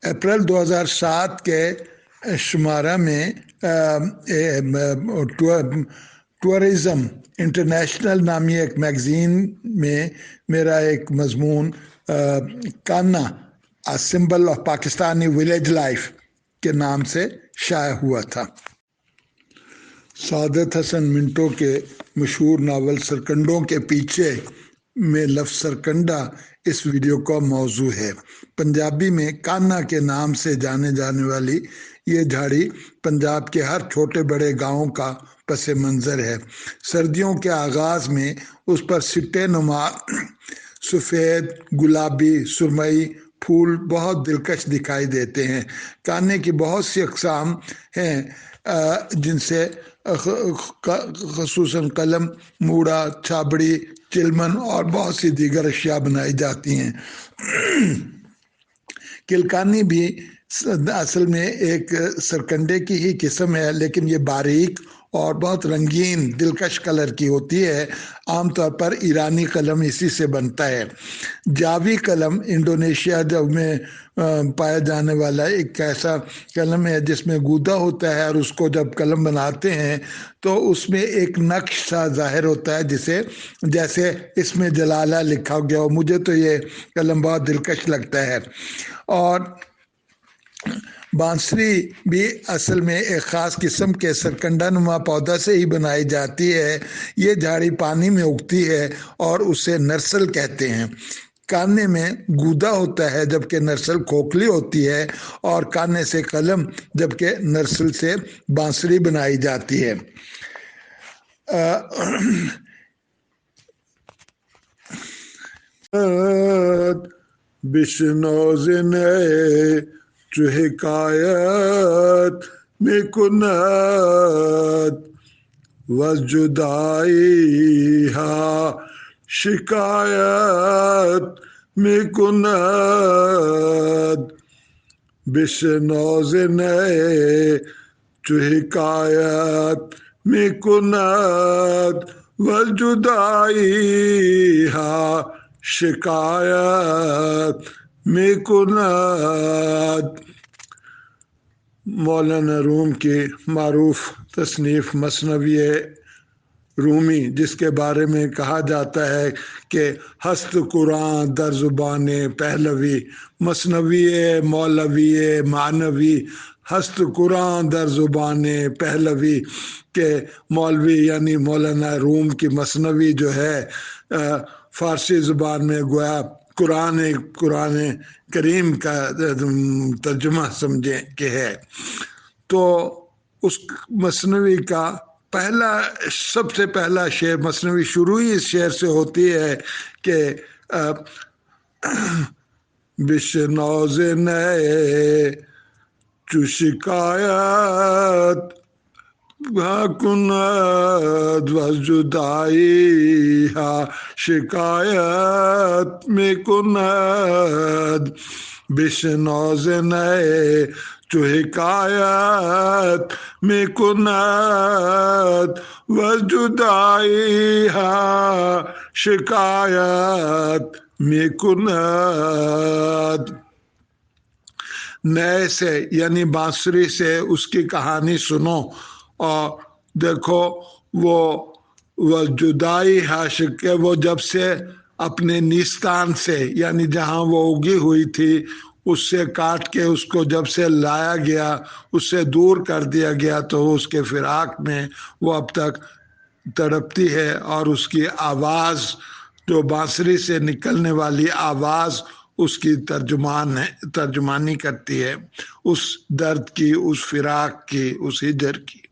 अप्रैल 2007 के शुमारा में tourism international नामी एक मैगजीन में मेरा एक मजमून कान्ना a symbol of Pakistani village life के नाम से शाया हुआ था। सादत हसन मिंटो के मशहूर नावल सरकंडों के पीछे में लफ्ज़ सरकंडा इस वीडियो का मौजू है। पंजाबी में कान्हा के नाम से जाने जाने वाली ये झाड़ी पंजाब के हर छोटे बड़े गांवों का पस मंज़र है। सर्दियों के आगाज़ में उस पर सिट्टे नुमा सफ़ेद, गुलाबी, सुरमई फूल बहुत दिलकश दिखाई देते हैं। कान्हे की बहुत सी अक़साम हैं जिनसे ख़ुसूसन कलम, मूड़ा, छाबड़ी, चिलमन और बहुत सी दीगर अशिया बनाई जाती हैं। किलकानी भी असल में एक सरकंडे की ही किस्म है, लेकिन ये बारीक और बहुत रंगीन दिलकश कलर की होती है। आमतौर पर ईरानी कलम इसी से बनता है। जावी कलम इंडोनेशिया में पाया जाने वाला एक ऐसा कलम है जिसमें गूदा होता है और उसको जब कलम बनाते हैं तो उसमें एक नक्श सा जाहिर होता है जिसे जैसे इसमें जलाला लिखा गया हो। मुझे तो ये कलम बहुत दिलकश लगता है। और बांसुरी भी असल में एक ख़ास किस्म के सरकंडा नुमा पौधा से ही बनाई जाती है। ये झाड़ी पानी में उगती है और उसे नर्सल कहते हैं। कान्हे में गूदा होता है जबकि नर्सल खोखली होती है, और कान्हे से कलम जबकि नर्सल से बांसुरी बनाई जाती है। बिश्नौज़िने जो हिकायत में कुन्नत वजुदाई हा शिकायत में कुन्नत बिश्नौज़िने जो हिकायत में कुन्नत वजुदाई हा शिकायत में कुन्नत। मौलाना रूम की मारूफ तसनीफ़ मसनवी रूमी, जिसके बारे में कहा जाता है कि हस्त कुरान दर ज़ुबान पहलवी, मसनवी मौलवी मानवी हस्त कुरान दर ज़ुबान पहलवी के मौलवी यानी मौलाना रूम की मसनवी जो है फ़ारसी ज़ुबान में गोया कुरान करीम का तर्जुमा समझे के है। तो उस मसनवी का सबसे पहला शेर, मसनवी शुरू ही इस शेर से होती है कि बिश्नौज़िने जो शिकायत कुन्नत वजुदाई हा शिकायत में कुन्नत बिश्नौज़िने जो हिकायत में कुन्नत वजुदाई हा शिकायत में कुन्नत। नए से यानी बांसुरी से उसकी कहानी सुनो और देखो वो जुदाई हाशिक है। वो जब से अपने निस्तान से यानी जहाँ वो उगी हुई थी उससे काट के उसको जब से लाया गया, उससे दूर कर दिया गया, तो उसके फिराक में वो अब तक तड़पती है। और उसकी आवाज़, जो बांसुरी से निकलने वाली आवाज़, उसकी तर्जुमानी करती है उस दर्द की, उस फिराक की, उस हिजर की।